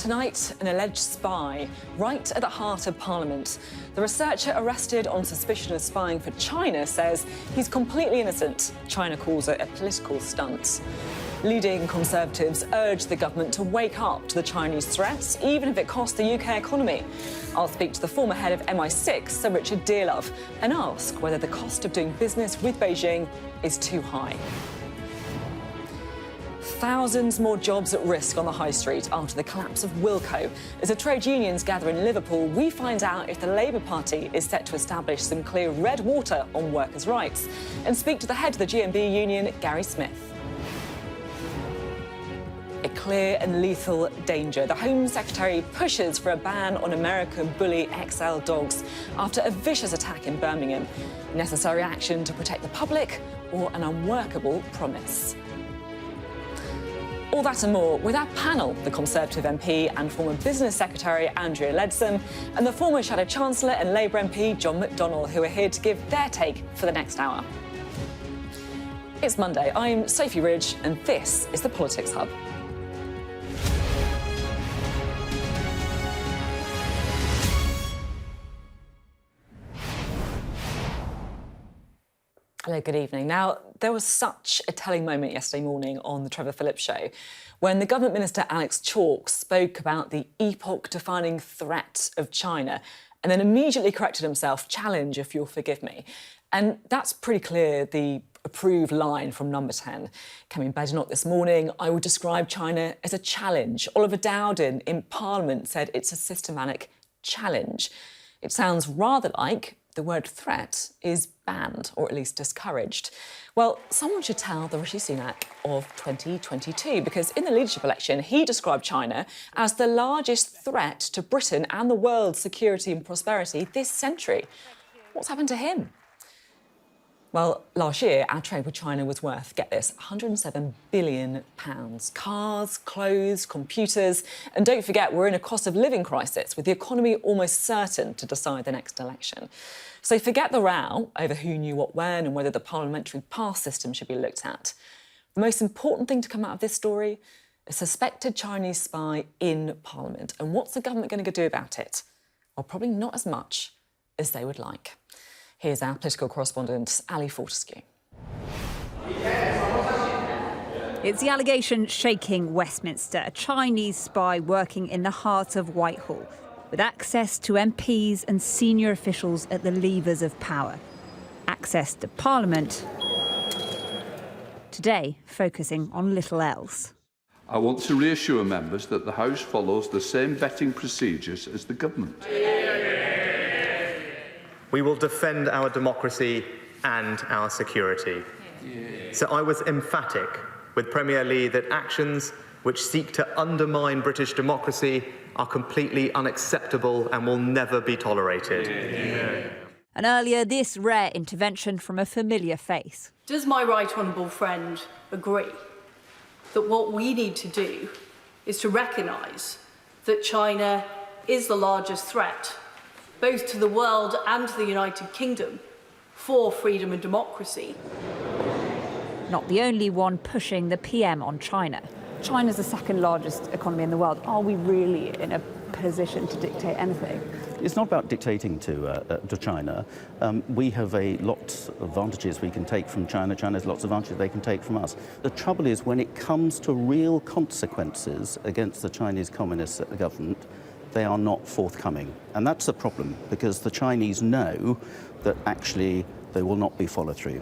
Tonight, an alleged spy right at the heart of Parliament. The researcher arrested on suspicion of spying for China says he's completely innocent. China calls it a political stunt. Leading Conservatives urge the government to wake up to the Chinese threats, even if it costs the UK economy. I'll speak to the former head of MI6, Sir Richard Dearlove, and ask whether the cost of doing business with Beijing is too high. Thousands more jobs at risk on the high street after the collapse of Wilko. As the trade unions gather in Liverpool, we find out if the Labour Party is set to establish some clear red water on workers' rights, and speak to the head of the GMB union, Gary Smith. A clear and lethal danger. The Home Secretary pushes for a ban on American Bully XL dogs after a vicious attack in Birmingham. Necessary action to protect the public or an unworkable promise? All that and more with our panel, the Conservative MP and former Business Secretary Andrea Leadsom and the former Shadow Chancellor and Labour MP John McDonnell, who are here to give their take for the next hour. It's Monday. I'm Sophy Ridge and this is the Politics Hub. Hello, good evening. Now, there was such a telling moment yesterday morning on the Trevor Phillips show when the Government Minister Alex Chalk spoke about the epoch-defining threat of China and then immediately corrected himself, challenge if you'll forgive me. And that's pretty clear, the approved line from Number 10. Coming Badenoch this morning, I would describe China as a challenge. Oliver Dowden in Parliament said it's a systematic challenge. It sounds rather like the word threat is banned, or at least discouraged. Well, someone should tell the Rishi Sunak of 2022, because in the leadership election, he described China as the largest threat to Britain and the world's security and prosperity this century. What's happened to him? Well, last year, our trade with China was worth, get this, £107 billion. Cars, clothes, computers. And don't forget, we're in a cost of living crisis, with the economy almost certain to decide the next election. So forget the row over who knew what when and whether the parliamentary pass system should be looked at. The most important thing to come out of this story, a suspected Chinese spy in Parliament. And what's the government going to do about it? Well, probably not as much as they would like. Here's our political correspondent, Ali Fortescue. It's the allegation shaking Westminster, a Chinese spy working in the heart of Whitehall, with access to MPs and senior officials at the levers of power. Access to Parliament, today focusing on little else. I want to reassure members that the House follows the same vetting procedures as the government. We will defend our democracy and our security. So I was emphatic with Premier Lee that actions which seek to undermine British democracy are completely unacceptable and will never be tolerated. And earlier, this rare intervention from a familiar face. Does my right honourable friend agree that what we need to do is to recognise that China is the largest threat both to the world and to the United Kingdom for freedom and democracy? Not the only one pushing the PM on China. China's the second largest economy in the world. Are we really in a position to dictate anything? It's not about dictating to China. We have a lot of advantages we can take from China. China has lots of advantages they can take from us. The trouble is when it comes to real consequences against the Chinese Communist government, they are not forthcoming. And that's the problem, because the Chinese know that actually they will not be followed through.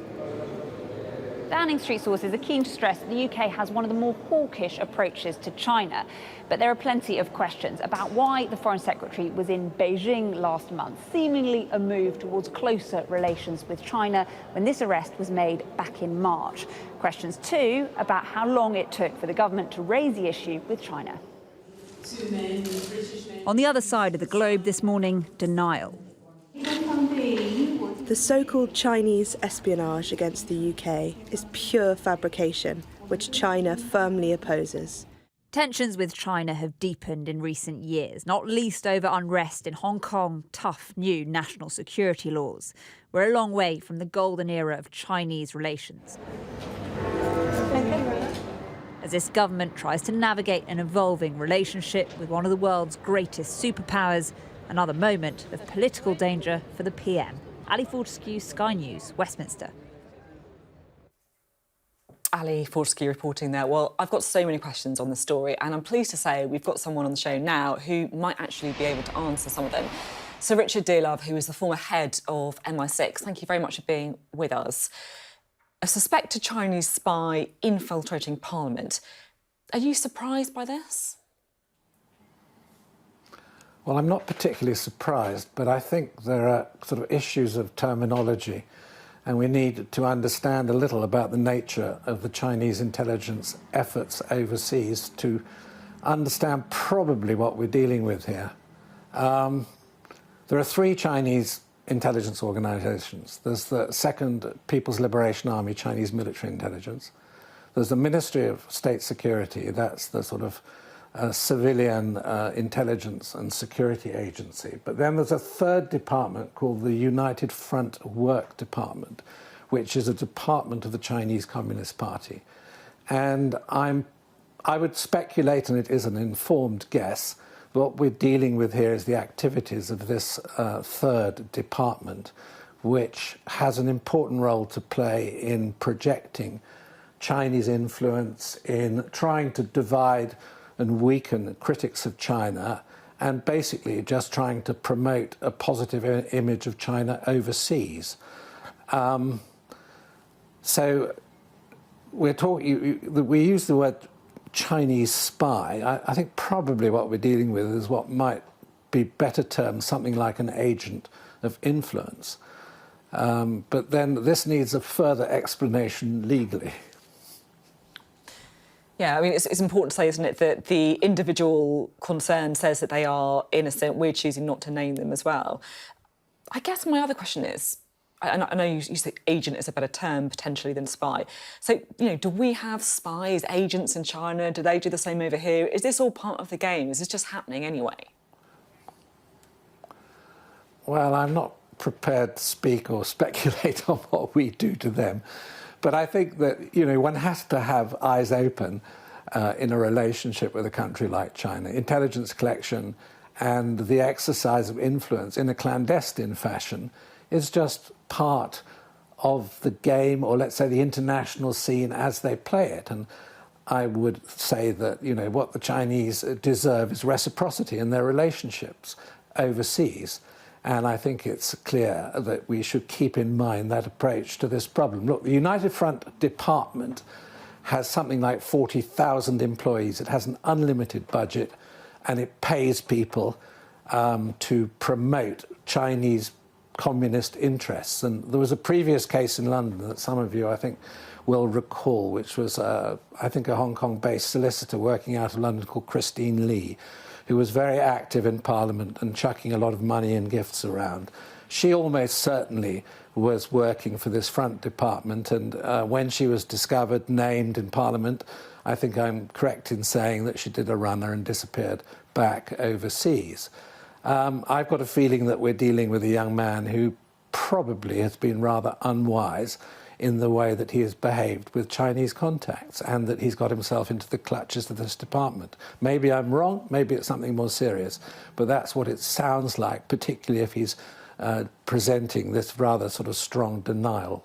Downing Street sources are keen to stress that the UK has one of the more hawkish approaches to China. But there are plenty of questions about why the Foreign Secretary was in Beijing last month, seemingly a move towards closer relations with China when this arrest was made back in March. Questions, too, about how long it took for the government to raise the issue with China. On the other side of the globe this morning, denial. The so-called Chinese espionage against the UK is pure fabrication, which China firmly opposes. Tensions with China have deepened in recent years, not least over unrest in Hong Kong, tough new national security laws. We're a long way from the golden era of Chinese relations. As as this government tries to navigate an evolving relationship with one of the world's greatest superpowers, another moment of political danger for the PM. Ali Fortescue, Sky News, Westminster. Ali Fortescue reporting there. Well, I've got so many questions on the story, and I'm pleased to say we've got someone on the show now who might actually be able to answer some of them. So Richard Dearlove, who is the former head of MI6, thank you very much for being with us. A suspected Chinese spy infiltrating Parliament. Are you surprised by this? Well, I'm not particularly surprised, but I think there are sort of issues of terminology, and we need to understand a little about the nature of the Chinese intelligence efforts overseas to understand probably what we're dealing with here. There are three Chinese intelligence organizations. There's the Second People's Liberation Army, Chinese military intelligence. There's the Ministry of State Security, that's the sort of civilian intelligence and security agency. But then there's a third department called the United Front Work Department, which is a department of the Chinese Communist Party. And I would speculate, and it is an informed guess, what we're dealing with here is the activities of this third department, which has an important role to play in projecting Chinese influence, in trying to divide and weaken critics of China, and basically just trying to promote a positive image of China overseas. So we use the word Chinese spy. I think probably what we're dealing with is what might be better termed something like an agent of influence. But then this needs a further explanation legally. Yeah, I mean, it's important to say, isn't it, that the individual concerned says that they are innocent. We're choosing not to name them as well. I guess my other question is, I know you say agent is a better term potentially than spy. So, do we have spies, agents in China? Do they do the same over here? Is this all part of the game? Is this just happening anyway? Well, I'm not prepared to speak or speculate on what we do to them. But I think that, one has to have eyes open in a relationship with a country like China. Intelligence collection and the exercise of influence in a clandestine fashion is just part of the game, or let's say the international scene as they play it. And I would say that, what the Chinese deserve is reciprocity in their relationships overseas. And I think it's clear that we should keep in mind that approach to this problem. Look, the United Front Department has something like 40,000 employees. It has an unlimited budget, and it pays people to promote Chinese communist interests. And there was a previous case in London that some of you, I think, will recall, which was, I think, a Hong Kong-based solicitor working out of London called Christine Lee, who was very active in Parliament and chucking a lot of money and gifts around. She almost certainly was working for this front department, and when she was discovered, named in Parliament, I think I'm correct in saying that she did a runner and disappeared back overseas. I've got a feeling that we're dealing with a young man who probably has been rather unwise in the way that he has behaved with Chinese contacts, and that he's got himself into the clutches of this department. Maybe I'm wrong, maybe it's something more serious, but that's what it sounds like, particularly if he's presenting this rather sort of strong denial.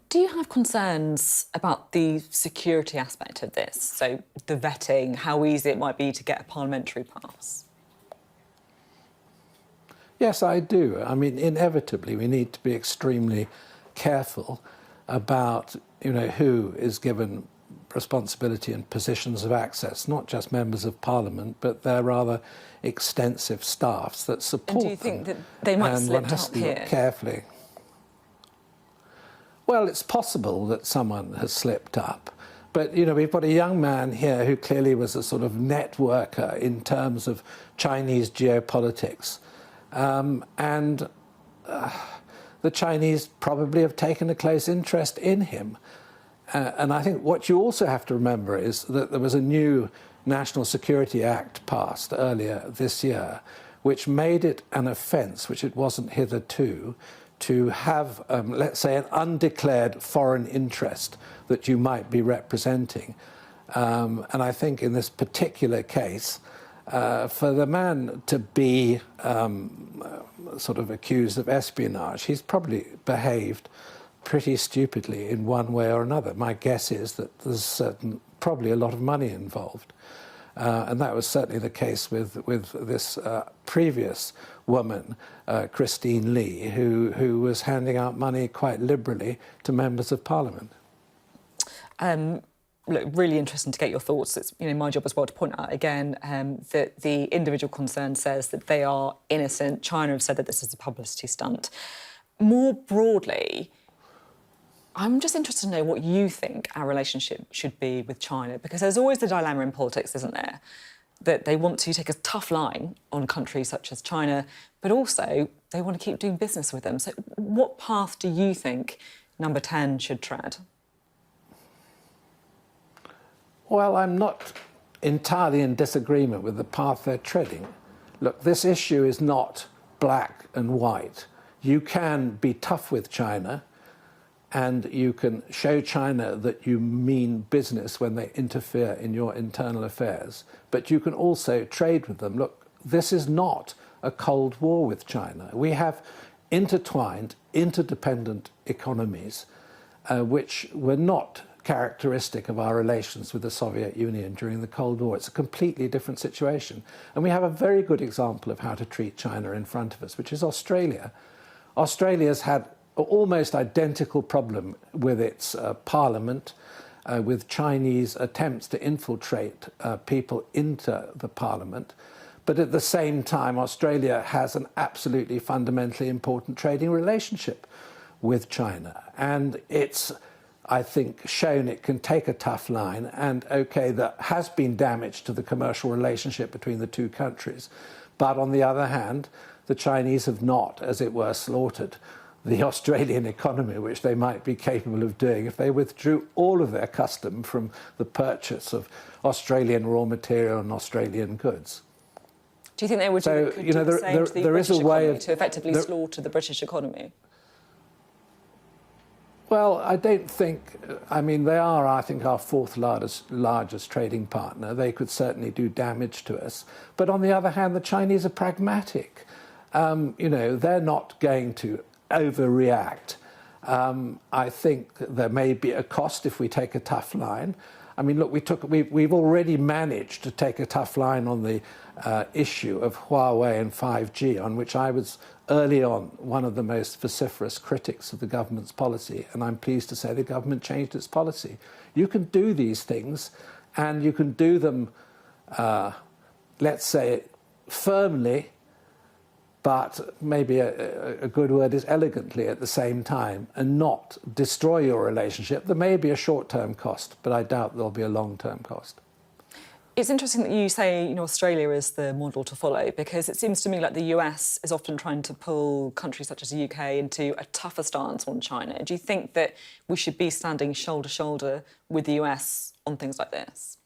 Do you have concerns about the security aspect of this? So the vetting, how easy it might be to get a parliamentary pass? Yes, I do. I mean, inevitably, we need to be extremely careful about, who is given responsibility and positions of access, not just members of Parliament, but their rather extensive staffs that support them. And do you think that they might slip up here? And one has to look carefully. Well, it's possible that someone has slipped up. But, we've got a young man here who clearly was a sort of networker in terms of Chinese geopolitics. The Chinese probably have taken a close interest in him. And I think what you also have to remember is that there was a new National Security Act passed earlier this year, which made it an offence, which it wasn't hitherto, to have, let's say, an undeclared foreign interest that you might be representing. And I think in this particular case, for the man to be sort of accused of espionage, he's probably behaved pretty stupidly in one way or another. My guess is that there's probably a lot of money involved. And that was certainly the case with this previous woman, Christine Lee, who was handing out money quite liberally to members of Parliament. Look, really interesting to get your thoughts. It's my job as well to point out again that the individual concerned says that they are innocent. China have said that this is a publicity stunt. More broadly, I'm just interested to know what you think our relationship should be with China, because there's always the dilemma in politics, isn't there, that they want to take a tough line on countries such as China, but also they want to keep doing business with them. So what path do you think Number 10 should tread? Well, I'm not entirely in disagreement with the path they're treading. Look, this issue is not black and white. You can be tough with China, and you can show China that you mean business when they interfere in your internal affairs. But you can also trade with them. Look, this is not a Cold War with China. We have intertwined, interdependent economies, which were not characteristic of our relations with the Soviet Union during the Cold War. It's a completely different situation. And we have a very good example of how to treat China in front of us, which is Australia. Australia's had almost identical problem with its parliament, with Chinese attempts to infiltrate people into the parliament. But at the same time, Australia has an absolutely fundamentally important trading relationship with China. And it's, I think, shown it can take a tough line. And OK, there has been damage to the commercial relationship between the two countries. But on the other hand, the Chinese have not, as it were, slaughtered the Australian economy, which they might be capable of doing if they withdrew all of their custom from the purchase of Australian raw material and Australian goods. Do you think they would do the same to the British economy, to effectively slaughter the British economy? Well, I don't think, I mean, they are, I think, our fourth largest trading partner. They could certainly do damage to us. But on the other hand, the Chinese are pragmatic. They're not going to overreact. I think there may be a cost if we take a tough line. I mean, look, we've already managed to take a tough line on the issue of Huawei and 5G, on which I was early on one of the most vociferous critics of the government's policy, and I'm pleased to say the government changed its policy. You can do these things, and you can do them, let's say, firmly, but maybe a good word is elegantly at the same time, and not destroy your relationship. There may be a short-term cost, but I doubt there'll be a long-term cost. It's interesting that you say Australia is the model to follow, because it seems to me like the US is often trying to pull countries such as the UK into a tougher stance on China. Do you think that we should be standing shoulder to shoulder with the US on things like this?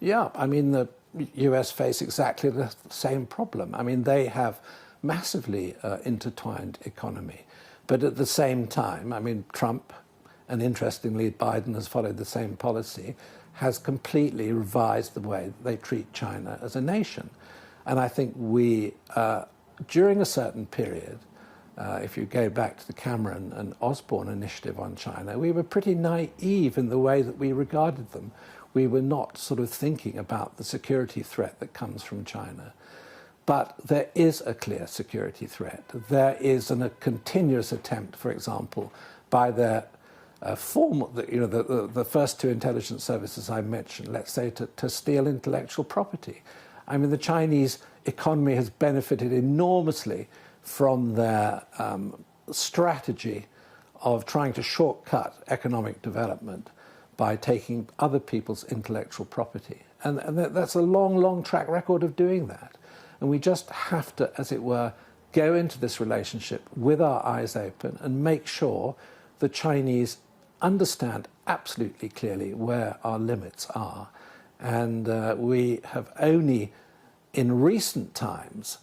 Yeah, I mean, the US face exactly the same problem. I mean, they have massively intertwined economy. But at the same time, I mean, Trump, and interestingly, Biden has followed the same policy, has completely revised the way they treat China as a nation. And I think we, during a certain period, if you go back to the Cameron and Osborne initiative on China, we were pretty naive in the way that we regarded them. We were not sort of thinking about the security threat that comes from China. But there is a clear security threat. There is a continuous attempt, for example, by their the first two intelligence services I mentioned, let's say, to steal intellectual property. I mean, the Chinese economy has benefited enormously from their strategy of trying to shortcut economic development by taking other people's intellectual property. And that's a long, long track record of doing that. And we just have to, as it were, go into this relationship with our eyes open and make sure the Chinese understand absolutely clearly where our limits are. And we have only in recent times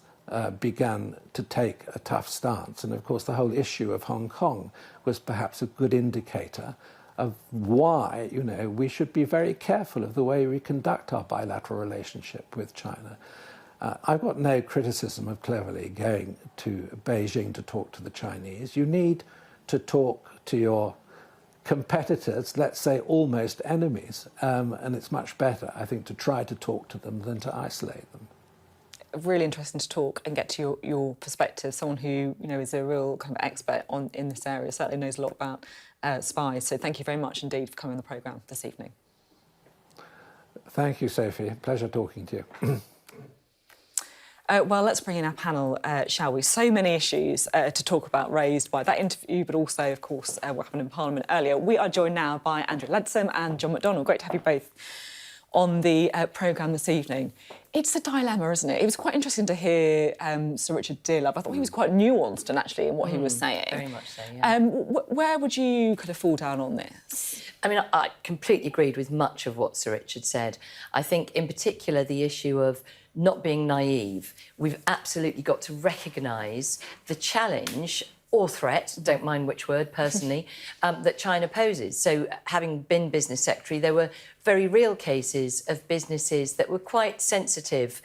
began to take a tough stance. And of course, the whole issue of Hong Kong was perhaps a good indicator of why, we should be very careful of the way we conduct our bilateral relationship with China. I've got no criticism of cleverly going to Beijing to talk to the Chinese. You need to talk to your competitors, let's say almost enemies, and it's much better, I think, to try to talk to them than to isolate them. Really interesting to talk and get to your perspective. Someone who is a real kind of expert in this area, certainly knows a lot about spies. So thank you very much indeed for coming on the programme this evening. Thank you, Sophie. Pleasure talking to you. Well, let's bring in our panel, shall we? So many issues to talk about raised by that interview, but also, of course, what happened in Parliament earlier. We are joined now by Andrea Leadsom and John McDonnell. Great to have you both on the programme this evening. It's a dilemma, isn't it? It was quite interesting to hear Sir Richard Dearlove. I thought he was quite nuanced in what he was saying. Very much so, yeah. Where would you kind of fall down on this? I mean, I completely agreed with much of what Sir Richard said. I think, in particular, the issue of not being naive. We've absolutely got to recognise the challenge or threat, don't mind which word personally, that China poses. So having been business secretary, there were very real cases of businesses that were quite sensitive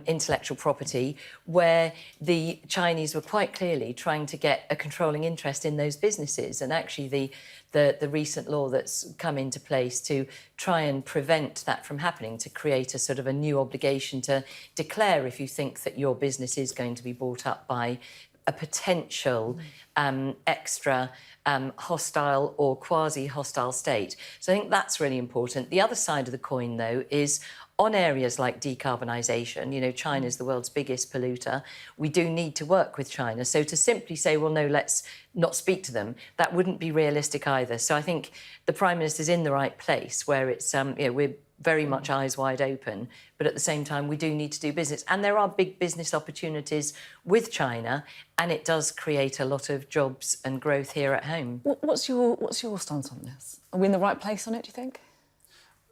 intellectual property, where the Chinese were quite clearly trying to get a controlling interest in those businesses. And actually the recent law that's come into place to try and prevent that from happening, to create a sort of a new obligation to declare if you think that your business is going to be bought up by a potential extra hostile or quasi-hostile state. So I think that's really important. The other side of the coin, though, is on areas like decarbonisation. China's the world's biggest polluter. We do need to work with China. So to simply say, well, no, let's not speak to them, that wouldn't be realistic either. So I think the Prime Minister's in the right place, where it's, we're very much eyes wide open, but at the same time we do need to do business, and there are big business opportunities with China, and it does create a lot of jobs and growth here at home. What's your stance on this? Are we in the right place on it, do you think?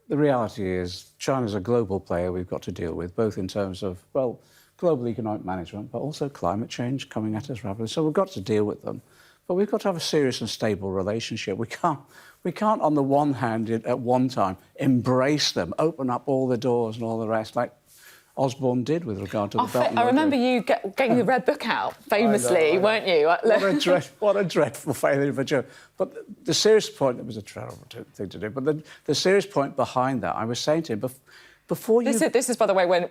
The reality is China's a global player we've got to deal with, both in terms of, well, global economic management, but also climate change coming at us rapidly. So we've got to deal with them. But we've got to have a serious and stable relationship. We can't, on the one hand, at one time, embrace them, open up all the doors and all the rest, like Osborne did with regard to the Belt and Road. I remember you getting the Red Book out, famously, I know. Weren't you? What a dreadful failure of a joke. But the serious point, it was a terrible thing to do, but the serious point behind that, I was saying to him, before you... This is, by the way, when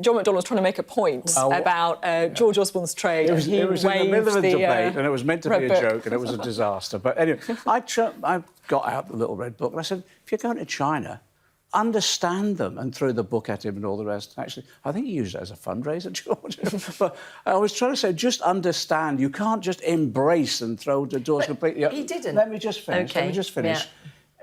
John McDonnell was trying to make a point about George Osborne's trade. It was in the middle of a debate, and it was meant to be a joke, and it was a disaster. But anyway, I got out the little red book, and I said, if you're going to China, understand them, and threw the book at him and all the rest. Actually, I think he used it as a fundraiser, George. But I was trying to say, just understand. You can't just embrace and throw the doors completely up. He didn't. Let me just finish. Okay. Yeah.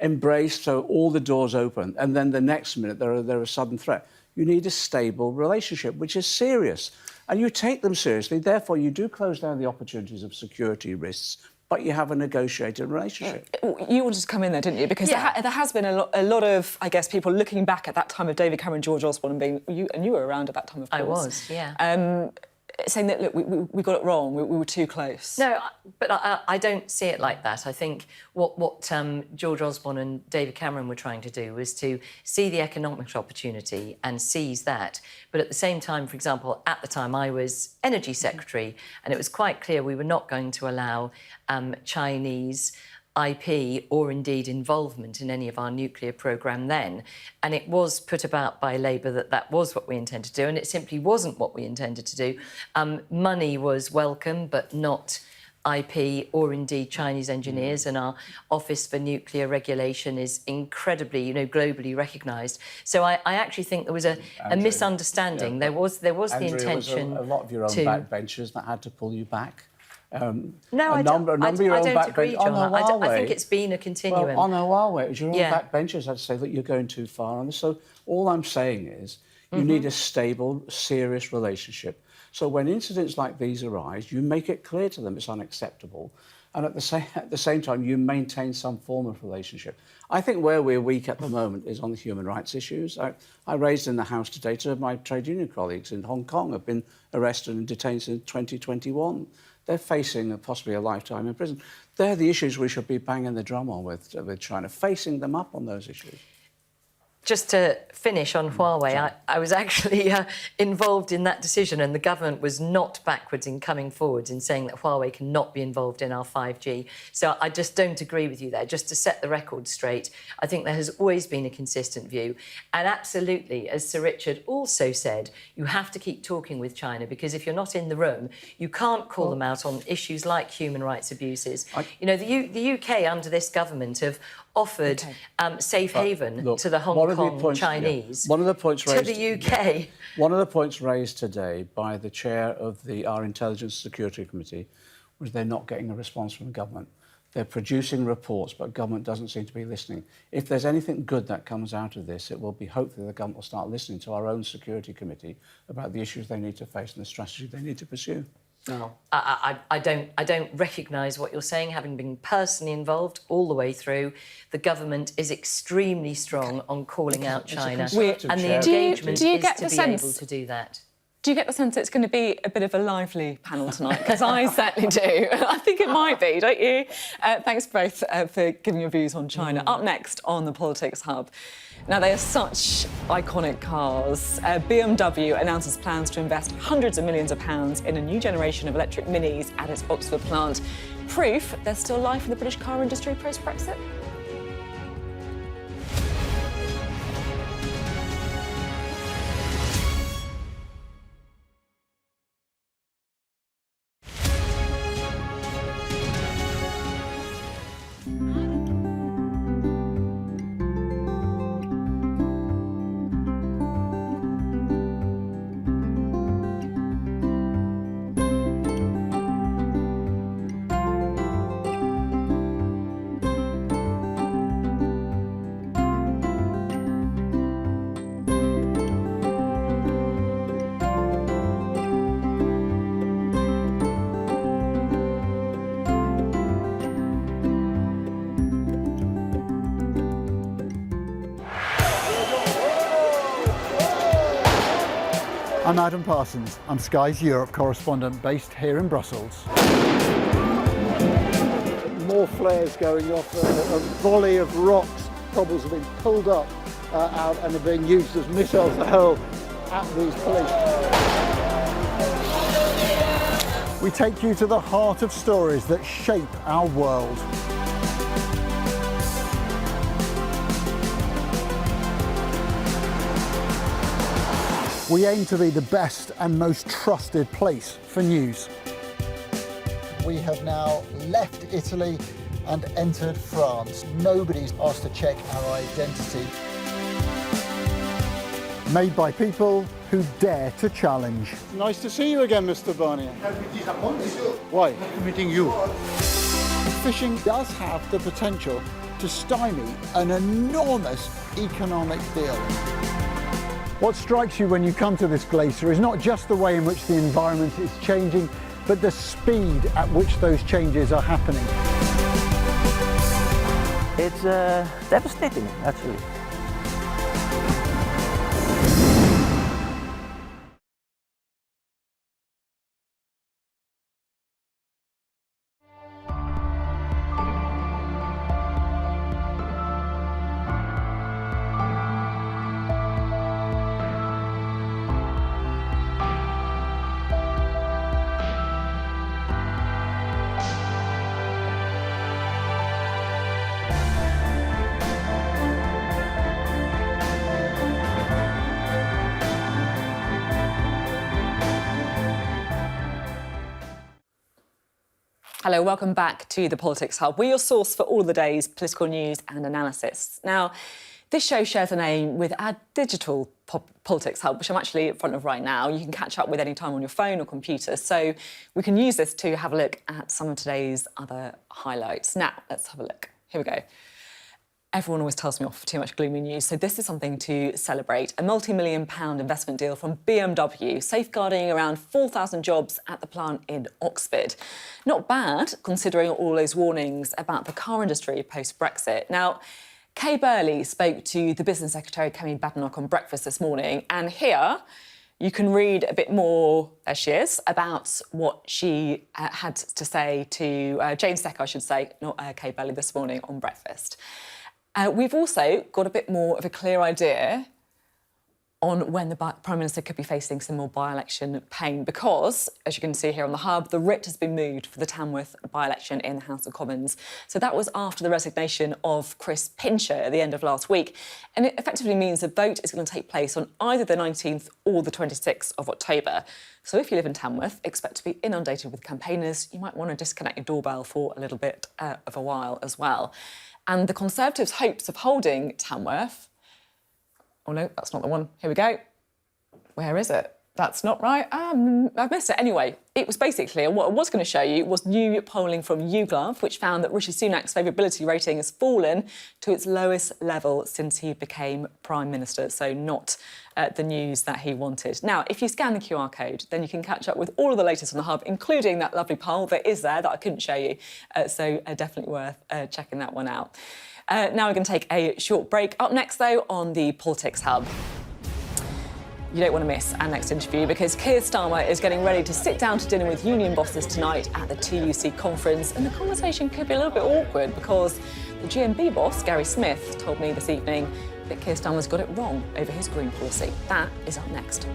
Embrace, so all the doors open, and then the next minute they're a sudden threat. You need a stable relationship, which is serious, and you take them seriously. Therefore, you do close down the opportunities of security risks, but you have a negotiated relationship. You wanted to come in there, didn't you? Because there has been a lot of, I guess, people looking back at that time of David Cameron, George Osborne, and being you were around at that time, of course. I was, yeah. Saying that, look, we got it wrong, we were too close. No, but I don't see it like that. I think what George Osborne and David Cameron were trying to do was to see the economic opportunity and seize that. But at the same time, for example, at the time I was Energy Secretary, and it was quite clear we were not going to allow Chinese IP or indeed involvement in any of our nuclear programme then. And it was put about by Labour that was what we intended to do, and it simply wasn't what we intended to do. Money was welcome, but not IP or indeed Chinese engineers, and our Office for Nuclear Regulation is incredibly, globally recognised. So I actually think there was a misunderstanding. There was Andrea, the intention was a lot of your own backbenchers that had to pull you back. No, I don't agree, John. I think it's been a continuum. Well, on Huawei, it's your own backbenchers had to say that you're going too far on this. So all I'm saying is you need a stable, serious relationship. So when incidents like these arise, you make it clear to them it's unacceptable. and at the same time you maintain some form of relationship. I think where we're weak at the moment is on the human rights issues. I raised in the House today to my trade union colleagues in Hong Kong have been arrested and detained since 2021. They're facing possibly a lifetime in prison. They're the issues we should be banging the drum on with China, facing them up on those issues. Just to finish on Huawei, I was actually involved in that decision, and the government was not backwards in coming forwards in saying that Huawei cannot be involved in our 5G. So I just don't agree with you there. Just to set the record straight, I think there has always been a consistent view. And absolutely, as Sir Richard also said, you have to keep talking with China, because if you're not in the room, you can't call them out on issues like human rights abuses. You know, the UK under this government have offered safe haven to the Hong Kong Chinese. One of the points raised to the UK. One of the points raised today by the chair of our Intelligence Security Committee was they're not getting a response from the government. They're producing reports, but government doesn't seem to be listening. If there's anything good that comes out of this, it will be hopefully the government will start listening to our own Security Committee about the issues they need to face and the strategy they need to pursue. No. I don't recognise what you're saying, having been personally involved all the way through. The government is extremely strong on calling out China, and the engagement is to be able to do that. Do you get the sense it's going to be a bit of a lively panel tonight? Because I certainly do. I think it might be, don't you? Thanks both for giving your views on China. Up next on the Politics Hub. Now, they are such iconic cars. BMW announces plans to invest hundreds of millions of pounds in a new generation of electric minis at its Oxford plant. Proof there's still life in the British car industry post-Brexit? I'm Adam Parsons. I'm Sky's Europe correspondent based here in Brussels. More flares going off, a volley of rocks, cobbles have been pulled up out and are being used as missiles to hurl at these police. We take you to the heart of stories that shape our world. We aim to be the best and most trusted place for news. We have now left Italy and entered France. Nobody's asked to check our identity. Made by people who dare to challenge. Nice to see you again, Mr. Barnier. Why? Meeting you. Fishing does have the potential to stymie an enormous economic deal. What strikes you when you come to this glacier is not just the way in which the environment is changing, but the speed at which those changes are happening. It's devastating, actually. Hello, welcome back to the Politics Hub. We're your source for all of the day's political news and analysis. Now, this show shares a name with our digital Politics Hub, which I'm actually in front of right now. You can catch up with any time on your phone or computer, so we can use this to have a look at some of today's other highlights. Now, let's have a look. Here we go. Everyone always tells me off for too much gloomy news, so this is something to celebrate. A multi-million-pound investment deal from BMW, safeguarding around 4,000 jobs at the plant in Oxford. Not bad, considering all those warnings about the car industry post-Brexit. Now, Kay Burley spoke to the Business Secretary, Kemi Badenoch, on breakfast this morning, and here you can read a bit more, there she is, about what she had to say to Jane Seck, I should say, not Kay Burley, this morning on breakfast. We've also got a bit more of a clear idea on when the Prime Minister could be facing some more by-election pain because, as you can see here on the hub, the writ has been moved for the Tamworth by-election in the House of Commons. So that was after the resignation of Chris Pincher at the end of last week. And it effectively means the vote is going to take place on either the 19th or the 26th of October. So if you live in Tamworth, expect to be inundated with campaigners. You might want to disconnect your doorbell for a little bit of a while as well. And the Conservatives' hopes of holding Tamworth... Oh, no, that's not the one. Here we go. Where is it? That's not right. I've missed it. Anyway, it was basically, what I was going to show you was new polling from YouGov, which found that Rishi Sunak's favourability rating has fallen to its lowest level since he became Prime Minister, so not the news that he wanted. Now, if you scan the QR code, then you can catch up with all of the latest on the hub, including that lovely poll that is there that I couldn't show you, so definitely worth checking that one out. Now we're going to take a short break. Up next, though, on the Politics Hub. You don't want to miss our next interview because Keir Starmer is getting ready to sit down to dinner with union bosses tonight at the TUC conference, and the conversation could be a little bit awkward because the GMB boss, Gary Smith, told me this evening that Keir Starmer's got it wrong over his green policy. That is up next.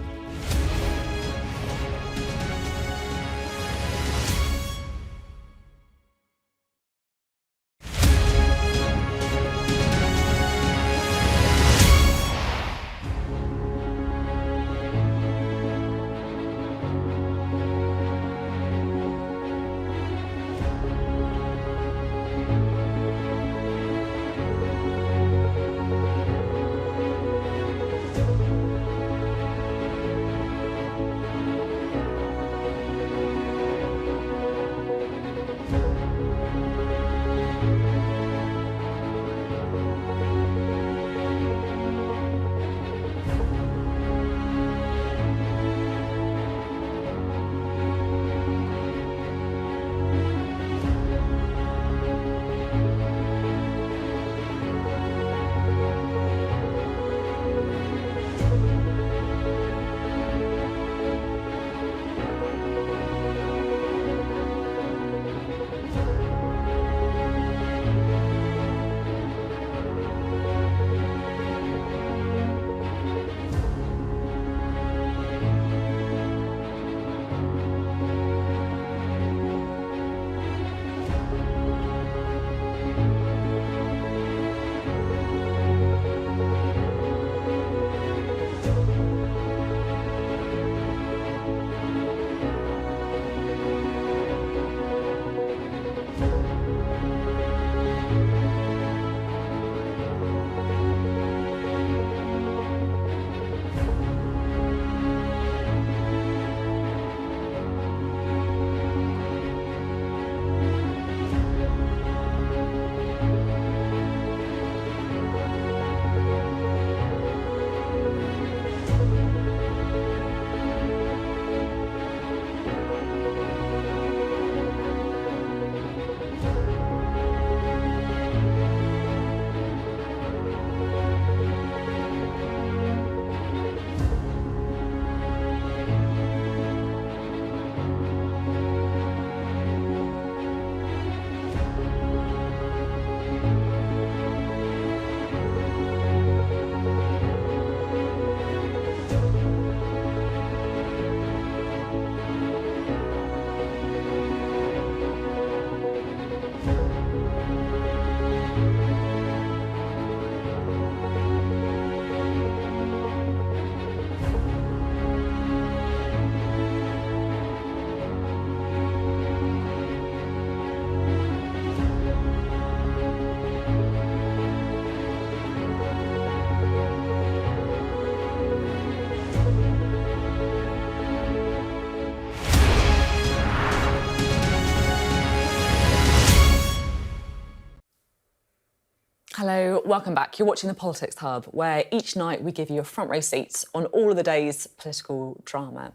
welcome back. You're watching the Politics Hub, where each night we give you a front row seat on all of the day's political drama.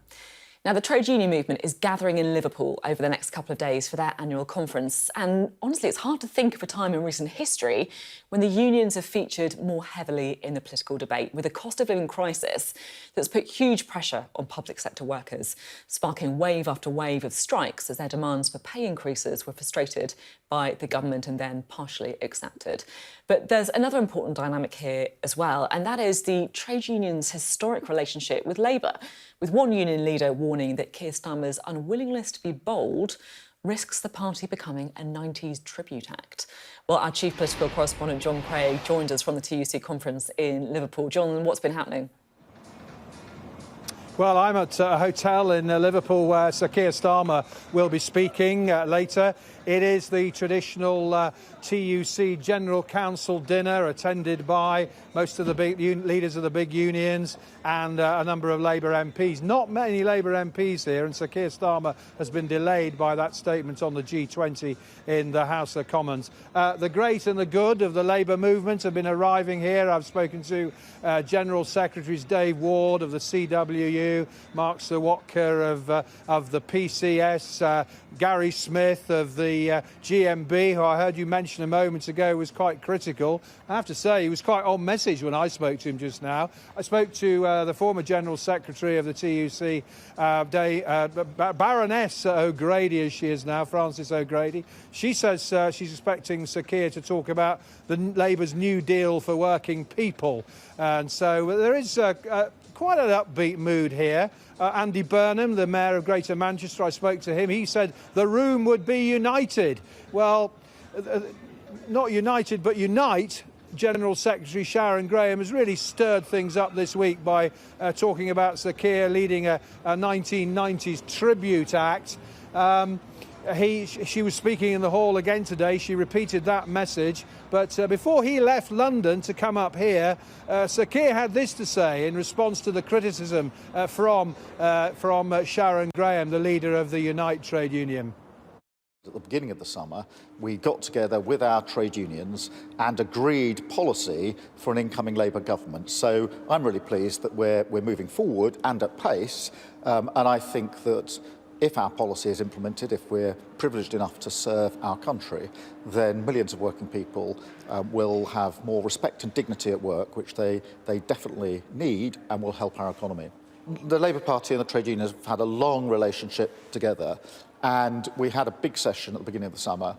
Now, the trade union movement is gathering in Liverpool over the next couple of days for their annual conference. And honestly, it's hard to think of a time in recent history when the unions have featured more heavily in the political debate, with a cost of living crisis that's put huge pressure on public sector workers, sparking wave after wave of strikes as their demands for pay increases were frustrated by the government and then partially accepted. But there's another important dynamic here as well, and that is the trade union's historic relationship with Labour, with one union leader warning that Keir Starmer's unwillingness to be bold risks the party becoming a 90s tribute act. Well, our chief political correspondent, John Craig, joined us from the TUC conference in Liverpool. John, what's been happening? Well, I'm at a hotel in Liverpool where Sir Keir Starmer will be speaking later. It is the traditional TUC General Council dinner attended by most of the big leaders of the big unions and a number of Labour MPs. Not many Labour MPs here, and Sir Keir Starmer has been delayed by that statement on the G20 in the House of Commons. The great and the good of the Labour movement have been arriving here. I've spoken to General Secretaries Dave Ward of the CWU, Mark Sawatka of the PCS, Gary Smith of the GMB, who I heard you mention a moment ago was quite critical. I have to say, he was quite on message when I spoke to him just now. I spoke to the former General Secretary of the TUC, Baroness O'Grady, as she is now, Frances O'Grady. She says she's expecting Sir Keir to talk about the Labour's New Deal for working people. And so there is quite an upbeat mood here. Andy Burnham, the Mayor of Greater Manchester, I spoke to him. He said the room would be united. Well, not united, but unite. General Secretary Sharon Graham has really stirred things up this week by talking about Sir Keir leading a 1990s tribute act. She was speaking in the hall again today. She repeated that message. But before he left London to come up here, Sir Keir had this to say in response to the criticism from Sharon Graham, the leader of the Unite trade union. At the beginning of the summer, we got together with our trade unions and agreed policy for an incoming Labour government. So I'm really pleased that we're moving forward and at pace. And I think that if our policy is implemented, if we're privileged enough to serve our country, then millions of working people will have more respect and dignity at work, which they definitely need and will help our economy. The Labour Party and the trade unions have had a long relationship together, and we had a big session at the beginning of the summer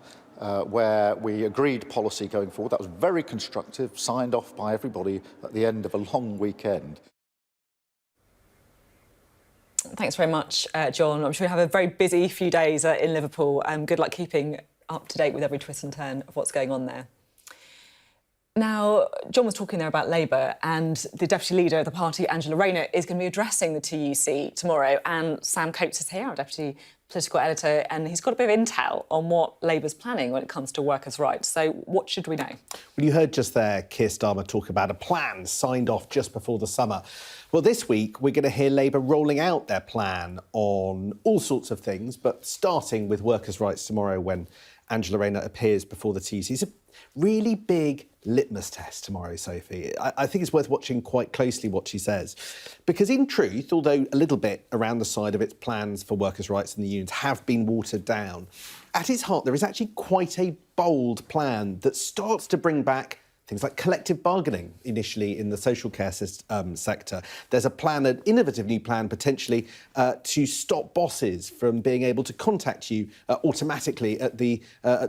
where we agreed policy going forward. That was very constructive, signed off by everybody at the end of a long weekend. Thanks very much, John. I'm sure you have a very busy few days in Liverpool. Good luck keeping up to date with every twist and turn of what's going on there. Now, John was talking there about Labour, and the Deputy Leader of the party, Angela Rayner, is going to be addressing the TUC tomorrow. And Sam Coates is here, our Deputy Political Editor, and he's got a bit of intel on what Labour's planning when it comes to workers' rights. So what should we know? Well, you heard just there Keir Starmer talk about a plan signed off just before the summer. Well, this week, we're going to hear Labour rolling out their plan on all sorts of things, but starting with workers' rights tomorrow when Angela Rayner appears before the TUC. It's a really big litmus test tomorrow, Sophie. I think it's worth watching quite closely what she says. Because in truth, although a little bit around the side of its plans for workers' rights and the unions have been watered down, at its heart there is actually quite a bold plan that starts to bring back things like collective bargaining, initially in the social care sector. There's a plan, an innovative new plan, potentially, to stop bosses from being able to contact you automatically at the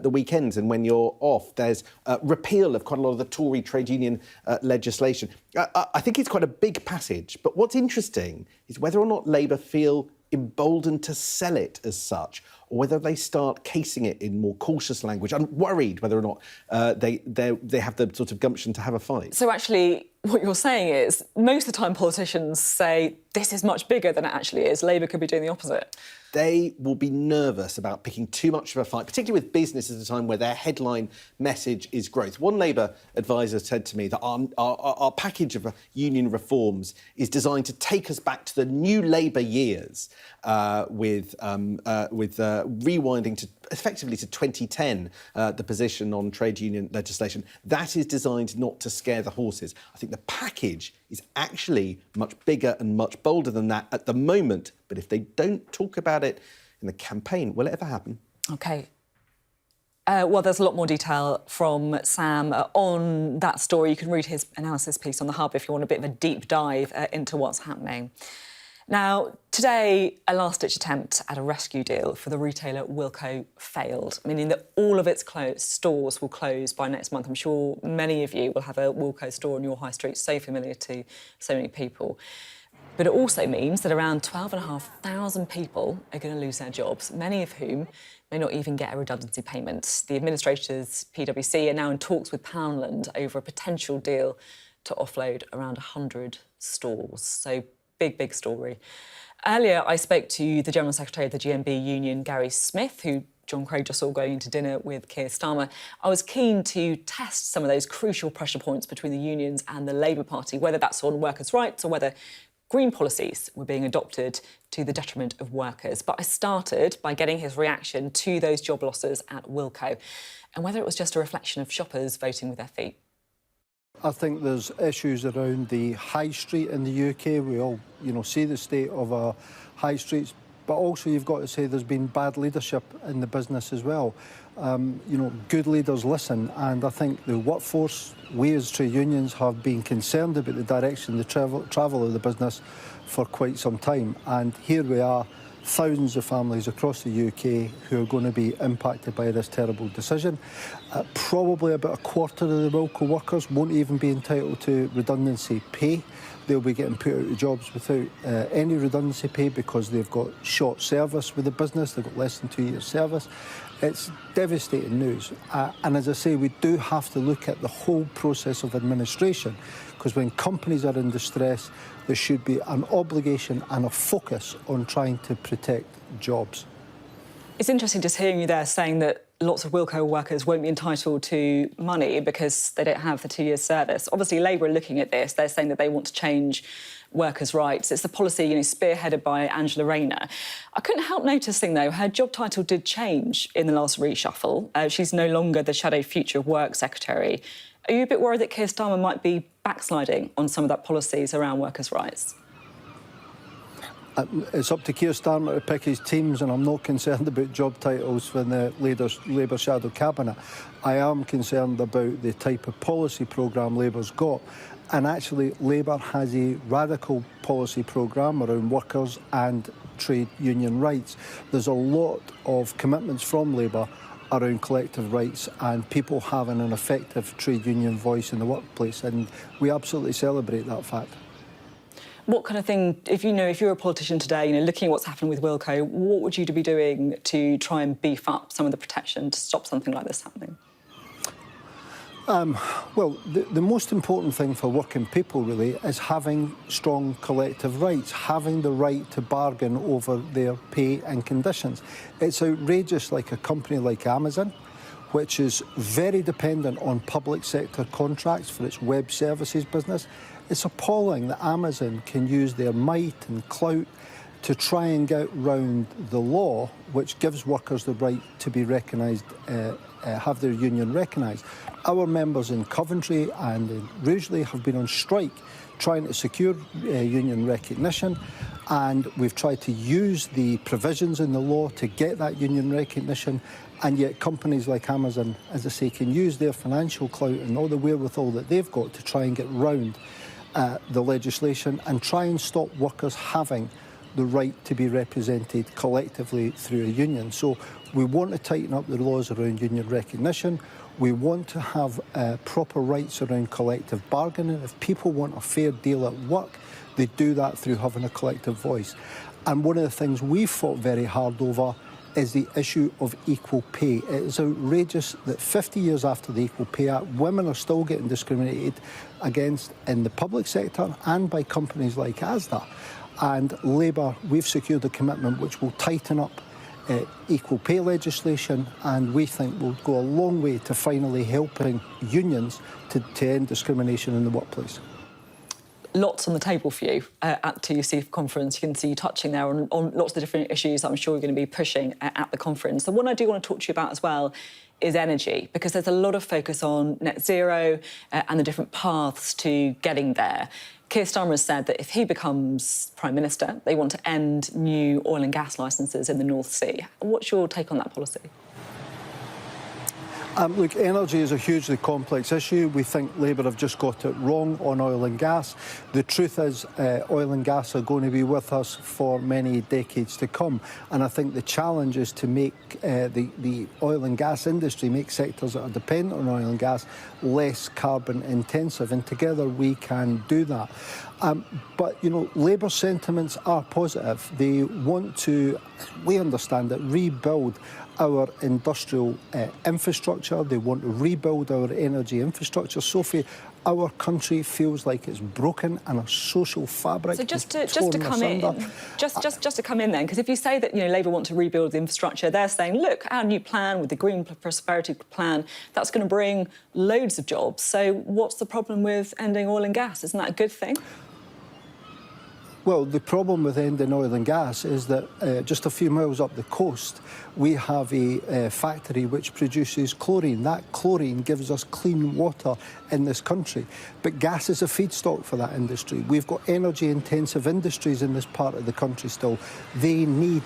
weekends and when you're off. There's repeal of quite a lot of the Tory trade union legislation. I think it's quite a big passage, but what's interesting is whether or not Labour feel emboldened to sell it as such, or whether they start casing it in more cautious language. I'm worried whether or not they have the sort of gumption to have a fight. So actually, what you're saying is, most of the time politicians say this is much bigger than it actually is. Labour could be doing the opposite. they will be nervous about picking too much of a fight, particularly with business at a time where their headline message is growth. One Labour advisor said to me that our package of union reforms is designed to take us back to the new Labour years, with rewinding to effectively to 2010, the position on trade union legislation. That is designed not to scare the horses. I think the package is actually much bigger and much bolder than that at the moment. But if they don't talk about it in the campaign, will it ever happen? OK. Well, there's a lot more detail from Sam on that story. You can read his analysis piece on The Hub if you want a bit of a deep dive into what's happening. Now, today, a last-ditch attempt at a rescue deal for the retailer Wilko failed, meaning that all of its stores will close by next month. I'm sure many of you will have a Wilko store on your high street, so familiar to so many people. But it also means that around 12,500 people are going to lose their jobs, many of whom may not even get a redundancy payment. The administrators, PwC, are now in talks with Poundland over a potential deal to offload around 100 stores. So big story. Earlier, I spoke to the General Secretary of the GMB Union, Gary Smith, who John Craig just saw going into dinner with Keir Starmer. I was keen to test some of those crucial pressure points between the unions and the Labour Party, whether that's on workers' rights or whether green policies were being adopted to the detriment of workers. But I started by getting his reaction to those job losses at Wilko and whether it was just a reflection of shoppers voting with their feet. I think there's issues around the high street in the UK. We all, see the state of our high streets, but also you've got to say there's been bad leadership in the business as well. Good leaders listen, and I think the workforce, we as trade unions have been concerned about the direction, the travel of the business for quite some time. And here we are, thousands of families across the UK who are going to be impacted by this terrible decision. Probably about a quarter of the Wilko workers won't even be entitled to redundancy pay. They'll be getting put out of jobs without any redundancy pay because they've got short service with the business, they've got less than 2 years service. It's devastating news. And as I say, we do have to look at the whole process of administration, because when companies are in distress, there should be an obligation and a focus on trying to protect jobs. It's interesting just hearing you there saying that lots of Wilko workers won't be entitled to money because they don't have the 2 years service. Obviously, Labour are looking at this. They're saying that they want to change workers' rights. It's the policy, spearheaded by Angela Rayner. I couldn't help noticing, though, her job title did change in the last reshuffle. She's no longer the Shadow Future of Work Secretary. Are you a bit worried that Keir Starmer might be backsliding on some of that policies around workers' rights? It's up to Keir Starmer to pick his teams, and I'm not concerned about job titles for the Labour Shadow Cabinet. I am concerned about the type of policy programme Labour's got. And actually, Labour has a radical policy programme around workers and trade union rights. There's a lot of commitments from Labour around collective rights and people having an effective trade union voice in the workplace, and we absolutely celebrate that fact. What kind of thing, if you're a politician today, looking at what's happened with Wilko, what would you be doing to try and beef up some of the protection to stop something like this happening? Well, the most important thing for working people, really, is having strong collective rights, having the right to bargain over their pay and conditions. It's outrageous, like a company like Amazon, which is very dependent on public sector contracts for its web services business. It's appalling that Amazon can use their might and clout to try and get round the law, which gives workers the right to be recognised, have their union recognised. Our members in Coventry and in Rugeley have been on strike trying to secure union recognition, and we've tried to use the provisions in the law to get that union recognition, and yet companies like Amazon, as I say, can use their financial clout and all the wherewithal that they've got to try and get round the legislation and try and stop workers having the right to be represented collectively through a union. So we want to tighten up the laws around union recognition. We want to have proper rights around collective bargaining. If people want a fair deal at work, they do that through having a collective voice. And one of the things we've fought very hard over is the issue of equal pay. It is outrageous that 50 years after the Equal Pay Act, women are still getting discriminated against in the public sector and by companies like Asda. And Labour, we've secured a commitment which will tighten up equal pay legislation, and we think will go a long way to finally helping unions to end discrimination in the workplace. Lots on the table for you at TUC conference. You can see you touching there on lots of different issues I'm sure you're going to be pushing at the conference. The one I do want to talk to you about as well is energy, because there's a lot of focus on net zero and the different paths to getting there. Keir Starmer has said that if he becomes Prime Minister, they want to end new oil and gas licences in the North Sea. What's your take on that policy? Look, energy is a hugely complex issue. We think Labour have just got it wrong on oil and gas. The truth is oil and gas are going to be with us for many decades to come. And I think the challenge is to make the oil and gas industry, make sectors that are dependent on oil and gas less carbon intensive. And together we can do that. But, you know, Labour sentiments are positive. They want to, we understand it, rebuild our industrial infrastructure. They want to rebuild our energy infrastructure. Sophie, our country feels like it's broken and our social fabric. So just to come in, just to come in then, because if you say that Labour want to rebuild the infrastructure, they're saying, look, our new plan with the Green Prosperity Plan, that's going to bring loads of jobs. So what's the problem with ending oil and gas? Isn't that a good thing? Well, the problem with ending oil and gas is that just a few miles up the coast, we have a factory which produces chlorine. That chlorine gives us clean water in this country. But gas is a feedstock for that industry. We've got energy-intensive industries in this part of the country still. They need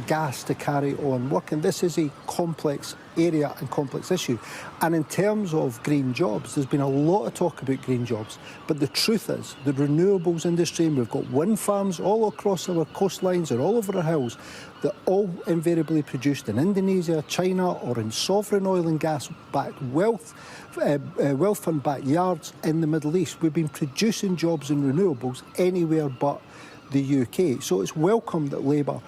gas to carry on working. This is a complex area and complex issue. And in terms of green jobs, there's been a lot of talk about green jobs. But the truth is, the renewables industry, and we've got wind farms all across our coastlines and all over our hills, they're all invariably produced in Indonesia, China, or in sovereign oil and gas-backed wealth fund backyards in the Middle East. We've been producing jobs in renewables anywhere but the UK. So it's welcome that Labour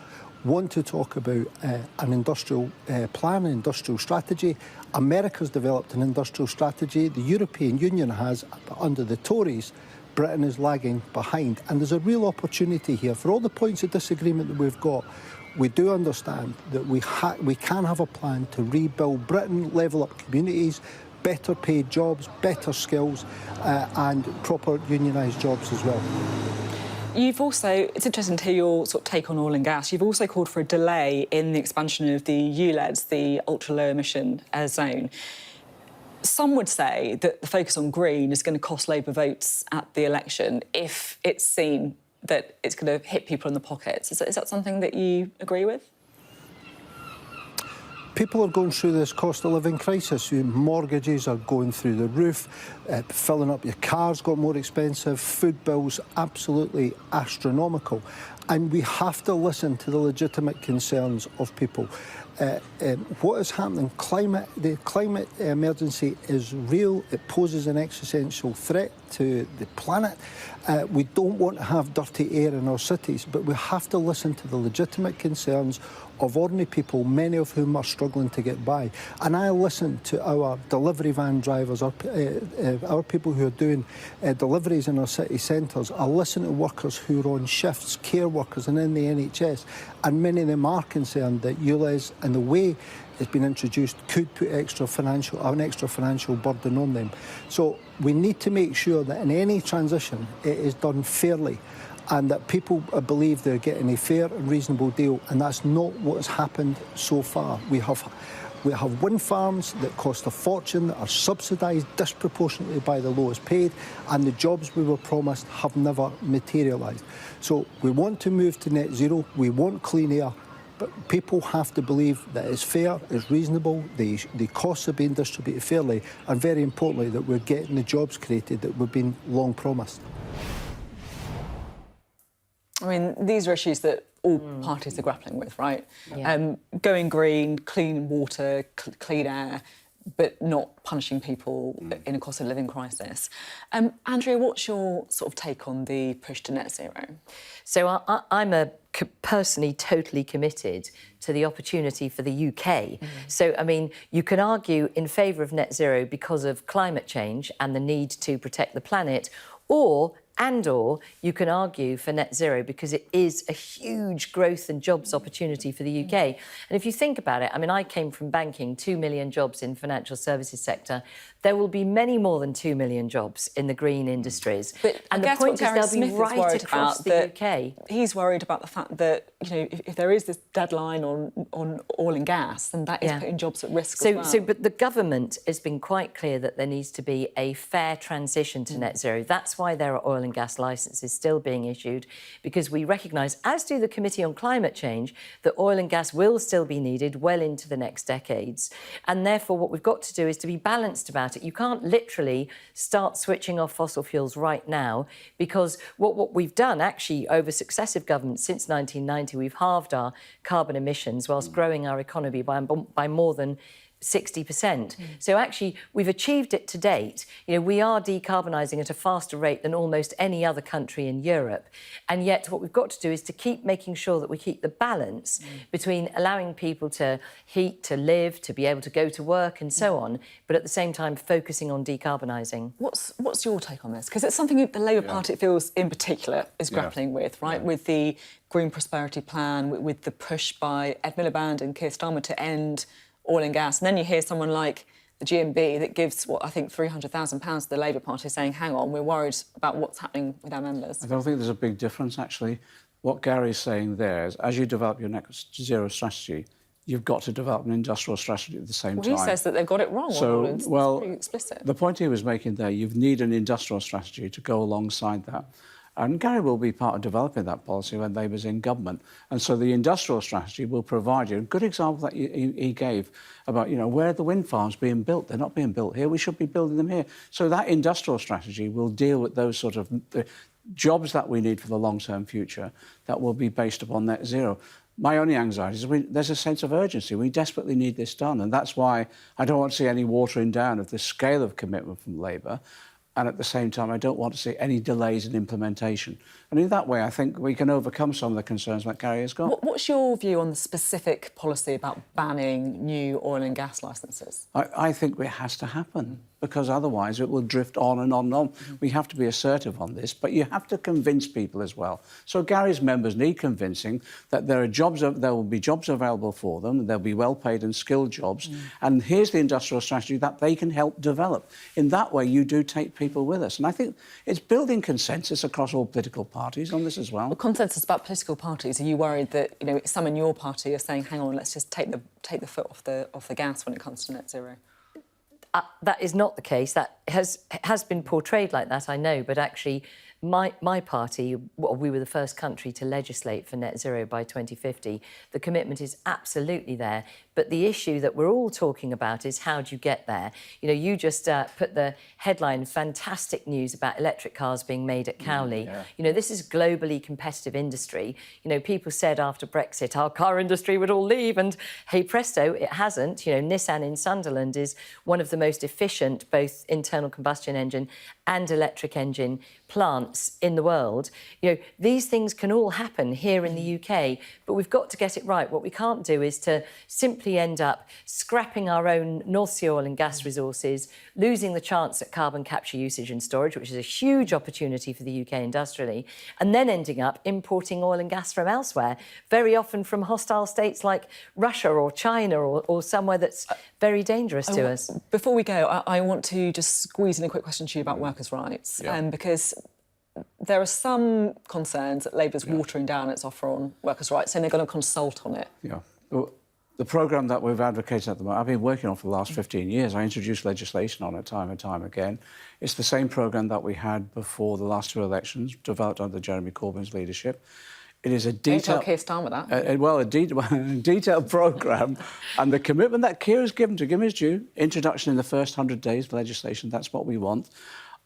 want to talk about an industrial plan, an industrial strategy. America's developed an industrial strategy. The European Union has, but under the Tories, Britain is lagging behind. And there's a real opportunity here. For all the points of disagreement that we've got, we do understand that we can have a plan to rebuild Britain, level up communities, better paid jobs, better skills, and proper unionised jobs as well. You've also, it's interesting to hear your sort of take on oil and gas. You've also called for a delay in the expansion of the ULEZ, the ultra-low emission zone. Some would say that the focus on green is going to cost Labour votes at the election if it's seen that it's going to hit people in the pockets. Is that something that you agree with? People are going through this cost of living crisis. Mortgages are going through the roof, filling up your cars got more expensive, food bills absolutely astronomical. And we have to listen to the legitimate concerns of people. What is happening? The climate emergency is real. It poses an existential threat to the planet. We don't want to have dirty air in our cities, but we have to listen to the legitimate concerns of ordinary people, many of whom are struggling to get by. And I listen to our delivery van drivers, our people who are doing deliveries in our city centres. I listen to workers who are on shifts, care workers and in the NHS, and many of them are concerned that ULEZ and the way it's been introduced could put an extra financial burden on them. So we need to make sure that in any transition it is done fairly, and that people believe they're getting a fair and reasonable deal, and that's not what has happened so far. We have wind farms that cost a fortune, that are subsidised disproportionately by the lowest paid, and the jobs we were promised have never materialised. So we want to move to net zero, we want clean air, but people have to believe that it's fair, it's reasonable, the costs are being distributed fairly, and very importantly, that we're getting the jobs created that we've been long promised. I mean, these are issues that all parties are grappling with, right? Yeah. Going green, clean water, clean air, but not punishing people in a cost of living crisis. Andrea, what's your sort of take on the push to net zero? So I'm personally totally committed to the opportunity for the UK. So, I mean, you can argue in favour of net zero because of climate change and the need to protect the planet, or you can argue for net zero because it is a huge growth and jobs opportunity for the UK. And if you think about it, I mean, I came from banking, 2 million jobs in financial services sector. There will be many more than 2 million jobs in the green industries. And the point is they'll be right across the UK. He's worried about the fact that, you know, if there is this deadline on oil and gas, then that is putting jobs at risk as well. But the government has been quite clear that there needs to be a fair transition to net zero. That's why there are oil and gas licences still being issued, because we recognise, as do the Committee on Climate Change, that oil and gas will still be needed well into the next decades. And therefore, what we've got to do is to be balanced about it. You can't literally start switching off fossil fuels right now, because what we've done actually over successive governments since 1990, we've halved our carbon emissions whilst growing our economy by more than 60%. So actually, we've achieved it to date. You know, we are decarbonising at a faster rate than almost any other country in Europe. And yet what we've got to do is to keep making sure that we keep the balance between allowing people to heat, to live, to be able to go to work and so on, but at the same time focusing on decarbonising. What's your take on this? Because it's something that the Labour Party, it feels, in particular, is grappling with, right? With the Green Prosperity Plan, with the push by Ed Miliband and Keir Starmer to end oil and gas. And then you hear someone like the GMB that gives, what, I think £300,000 to the Labour Party saying, hang on, we're worried about what's happening with our members. I don't think there's a big difference, actually. What Gary's saying there is, as you develop your net zero strategy, you've got to develop an industrial strategy at the same time. He says that they've got it wrong. It's pretty explicit. The point he was making there, you need an industrial strategy to go alongside that. And Gary will be part of developing that policy when Labour's in government. And so the industrial strategy will provide you a good example that he gave about, you know, where are the wind farms being built? They're not being built here. We should be building them here. So that industrial strategy will deal with those sort of jobs that we need for the long-term future that will be based upon net zero. My only anxiety is there's a sense of urgency. We desperately need this done. And that's why I don't want to see any watering down of the scale of commitment from Labour. And at the same time, I don't want to see any delays in implementation. And in that way, I think we can overcome some of the concerns that Gary has got. What's your view on the specific policy about banning new oil and gas licences? I think it has to happen, because otherwise it will drift on and on and on. We have to be assertive on this, but you have to convince people as well. So Gary's members need convincing that there will be jobs available for them, they'll be well-paid and skilled jobs, and here's the industrial strategy that they can help develop. In that way, you do take people with us. And I think it's building consensus across all political parties on this as well. Consensus about political parties. Are you worried that, you know, some in your party are saying, hang on, let's just take the foot off the gas when it comes to net zero? That is not the case. That has been portrayed like that, I know, but actually my party, we were the first country to legislate for net zero by 2050. The commitment is absolutely there. But the issue that we're all talking about is how do you get there? You know, you just put the headline, fantastic news about electric cars being made at Cowley. You know, this is globally competitive industry. You know, people said after Brexit, our car industry would all leave, and hey presto, it hasn't. You know, Nissan in Sunderland is one of the most efficient, both internal combustion engine and electric engine plants in the world. You know, these things can all happen here in the UK, but we've got to get it right. What we can't do is to simply end up scrapping our own North Sea oil and gas resources, losing the chance at carbon capture, usage and storage, which is a huge opportunity for the UK industrially, and then ending up importing oil and gas from elsewhere, very often from hostile states like Russia or China or somewhere that's very dangerous to us. Before we go, I want to just squeeze in a quick question to you about workers' rights, because there are some concerns that Labour's watering down its offer on workers' rights, and they're going to consult on it. Yeah. Well, the programme that we've advocated at the moment, I've been working on for the last 15 years. I introduced legislation on it time and time again. It's the same programme that we had before the last two elections, developed under Jeremy Corbyn's leadership. It is a detailed... Keir Starmer that. A detailed programme. And the commitment that Keir has given, to give him his due, introduction in the first 100 days of legislation, that's what we want.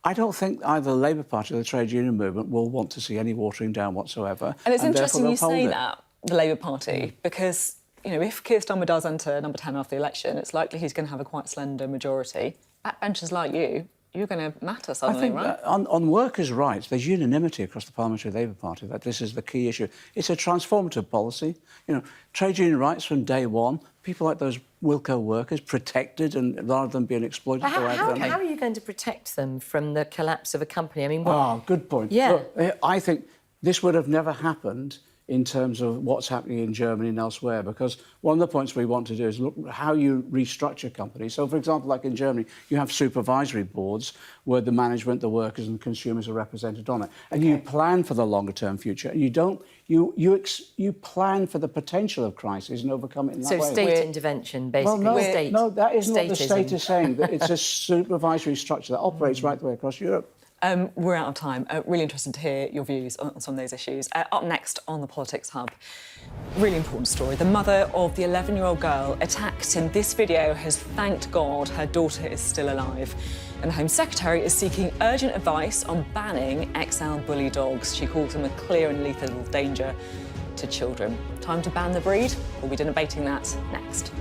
I don't think either the Labour Party or the trade union movement will want to see any watering down whatsoever. And it's interesting you say that, the Labour Party, because you know, if Keir Starmer does enter number 10 after the election, it's likely he's going to have a quite slender majority. Backbenchers like you're going to matter suddenly, I think right? on workers' rights, there's unanimity across the Parliamentary Labour Party that this is the key issue. It's a transformative policy. You know, trade union rights from day one, people like those Wilco workers protected and rather than being exploited. How are you going to protect them from the collapse of a company? I mean, good point. Yeah. Look, I think this would have never happened in terms of what's happening in Germany and elsewhere, because one of the points we want to do is look at how you restructure companies. So, for example, like in Germany, you have supervisory boards where the management, the workers and the consumers are represented on it. And you plan for the longer-term future. You don't... You plan for the potential of crisis and overcome it in that way. So state intervention, basically. Well, no, that is not the statism. state is saying. That it's a supervisory structure that operates right the way across Europe. We're out of time. Really interested to hear your views on some of those issues. Up next on the Politics Hub, really important story. The mother of the 11-year-old girl attacked in this video has thanked God her daughter is still alive. And the Home Secretary is seeking urgent advice on banning XL bully dogs. She calls them a clear and lethal danger to children. Time to ban the breed? We'll be debating that next.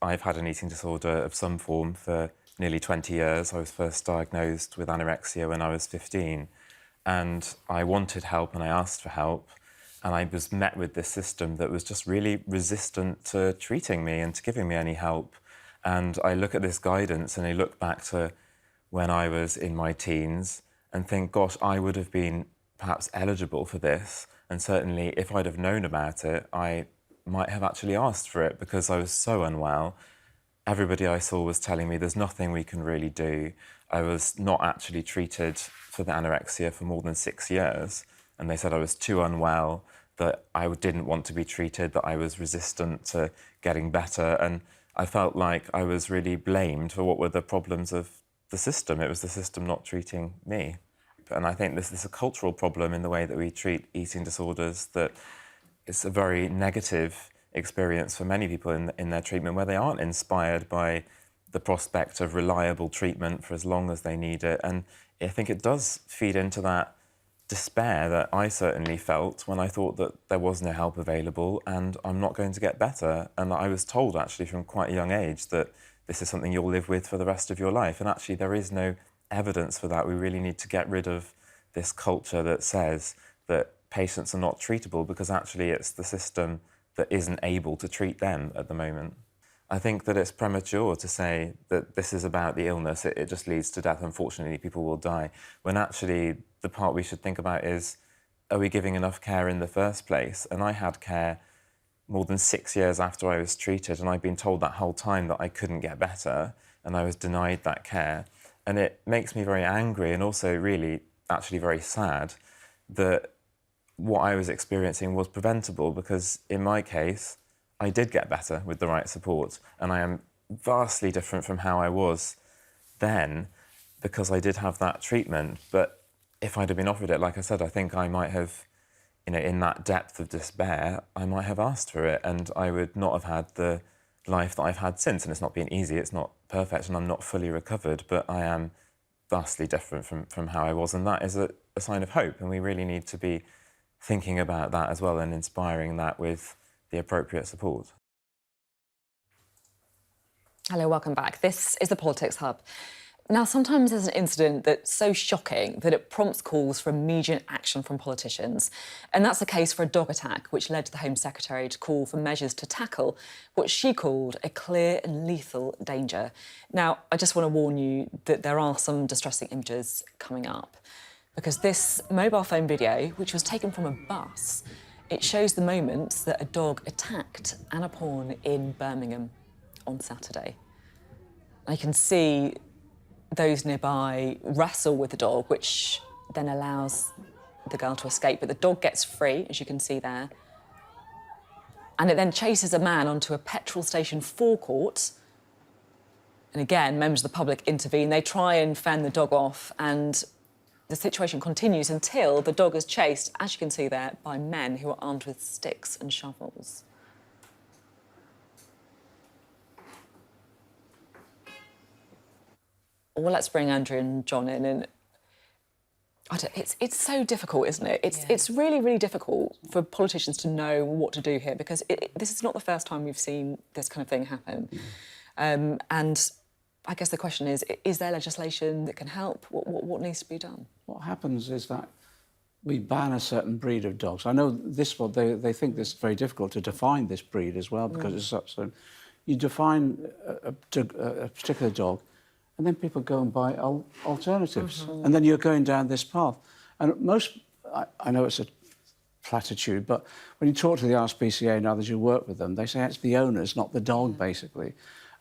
I've had an eating disorder of some form for nearly 20 years. I was first diagnosed with anorexia when I was 15, and I wanted help and I asked for help, and I was met with this system that was just really resistant to treating me and to giving me any help. And I look at this guidance and I look back to when I was in my teens and think, gosh, I would have been perhaps eligible for this, and certainly if I'd have known about it, I might have actually asked for it because I was so unwell. Everybody I saw was telling me there's nothing we can really do. I was not actually treated for the anorexia for more than 6 years, and they said I was too unwell, that I didn't want to be treated, that I was resistant to getting better, and I felt like I was really blamed for what were the problems of the system. It was the system not treating me. And I think this is a cultural problem in the way that we treat eating disorders, that it's a very negative experience for many people in their treatment, where they aren't inspired by the prospect of reliable treatment for as long as they need it. And I think it does feed into that despair that I certainly felt when I thought that there was no help available and I'm not going to get better. And I was told actually from quite a young age that this is something you'll live with for the rest of your life. And actually there is no evidence for that. We really need to get rid of this culture that says that patients are not treatable, because actually it's the system that isn't able to treat them at the moment. I think that it's premature to say that this is about the illness, it just leads to death. Unfortunately, people will die. When actually the part we should think about is, are we giving enough care in the first place? And I had care more than 6 years after I was treated, and I'd been told that whole time that I couldn't get better, and I was denied that care. And it makes me very angry and also really actually very sad that what I was experiencing was preventable, because in my case, I did get better with the right support, and I am vastly different from how I was then because I did have that treatment. But if I'd have been offered it, like I said, I think I might have, you know, in that depth of despair, I might have asked for it, and I would not have had the life that I've had since. And it's not been easy, it's not perfect, and I'm not fully recovered, but I am vastly different from how I was, and that is a sign of hope, and we really need to be thinking about that as well and inspiring that with the appropriate support. Hello, welcome back. This is the Politics Hub. Now, sometimes there's an incident that's so shocking that it prompts calls for immediate action from politicians. And that's the case for a dog attack, which led to the Home Secretary to call for measures to tackle what she called a clear and lethal danger. Now, I just want to warn you that there are some distressing images coming up, because this mobile phone video, which was taken from a bus, it shows the moments that a dog attacked Anna Porn in Birmingham on Saturday. I can see those nearby wrestle with the dog, which then allows the girl to escape. But the dog gets free, as you can see there. And it then chases a man onto a petrol station forecourt. And again, members of the public intervene. They try and fend the dog off, and the situation continues until the dog is chased, as you can see there, by men who are armed with sticks and shovels. Well, let's bring Andrea and John in. And it's so difficult, isn't it? It's really, really difficult for politicians to know what to do here, because this is not the first time we've seen this kind of thing happen. And I guess the question is there legislation that can help? What needs to be done? What happens is that we ban a certain breed of dogs. I know this one, they think this is very difficult to define this breed as well, because it's such a... You define a particular dog, and then people go and buy alternatives. And then you're going down this path. And I know it's a platitude, but when you talk to the RSPCA and others who work with them, they say it's the owners, not the dog, basically.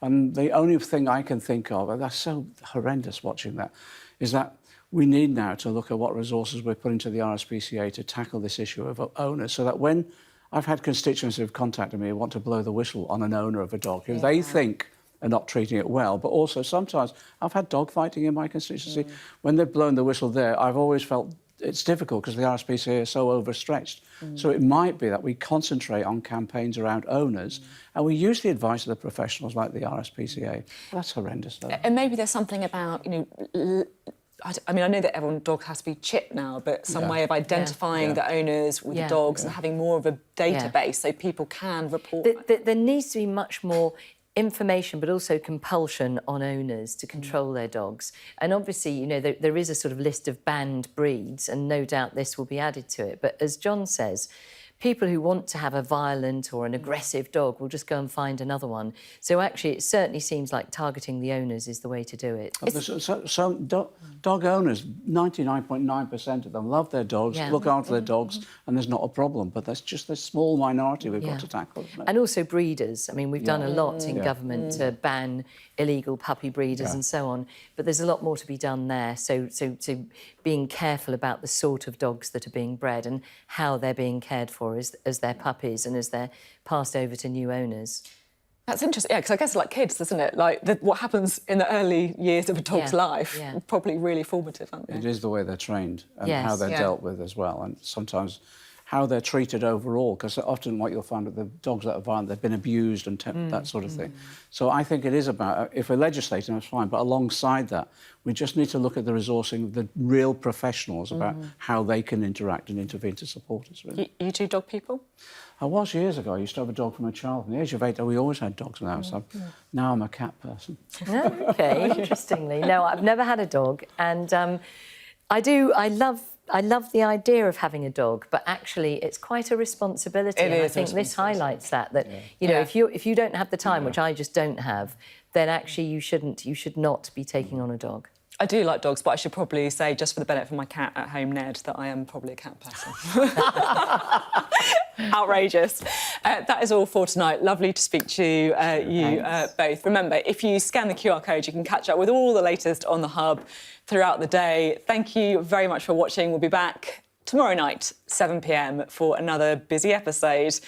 And the only thing I can think of, and that's so horrendous watching that, is that we need now to look at what resources we're putting to the RSPCA to tackle this issue of owners, so that when I've had constituents who've contacted me who want to blow the whistle on an owner of a dog who they think are not treating it well, but also sometimes I've had dog fighting in my constituency. When they've blown the whistle there, I've always felt it's difficult because the RSPCA is so overstretched. So it might be that we concentrate on campaigns around owners and we use the advice of the professionals like the RSPCA. Well, that's horrendous, though. And maybe there's something about, I mean, I know that every dog has to be chipped now, but some way of identifying the owners with the dogs and having more of a database so people can report. There needs to be much more information, but also compulsion on owners to control their dogs. And obviously, there is a sort of list of banned breeds, and no doubt this will be added to it. But as John says, people who want to have a violent or an aggressive dog will just go and find another one. So actually, it certainly seems like targeting the owners is the way to do it. Some dog owners, 99.9% of them love their dogs, look after their dogs, and there's not a problem. But that's just a small minority we've got to tackle. And also breeders. I mean, we've done a lot in government to ban illegal puppy breeders and so on, but there's a lot more to be done there. So being careful about the sort of dogs that are being bred and how they're being cared for as their puppies and as they're passed over to new owners. That's interesting, because I guess like kids, isn't it? Like what happens in the early years of a dog's life, probably really formative, aren't they? It is the way they're trained and how they're dealt with as well, and sometimes how they're treated overall, because often what you'll find with the dogs that are violent, they've been abused and that sort of thing. So I think it is about, if we're legislating, that's fine, but alongside that, we just need to look at the resourcing of the real professionals about how they can interact and intervene to support us, really. You two dog people? I was years ago. I used to have a dog from a child. From the age of 8, we always had dogs in the house. Now I'm a cat person. OK, interestingly. No, I've never had a dog, and I love the idea of having a dog, but actually it's quite a responsibility. And I think this highlights that if you don't have the time, which I just don't have, then actually you should not be taking on a dog. I do like dogs, but I should probably say, just for the benefit of my cat at home, Ned, that I am probably a cat person. Outrageous. That is all for tonight. Lovely to speak to you both. Remember, if you scan the QR code, you can catch up with all the latest on the Hub throughout the day. Thank you very much for watching. We'll be back tomorrow night, 7 p.m, for another busy episode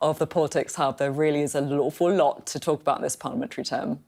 of the Politics Hub. There really is an awful lot to talk about this parliamentary term.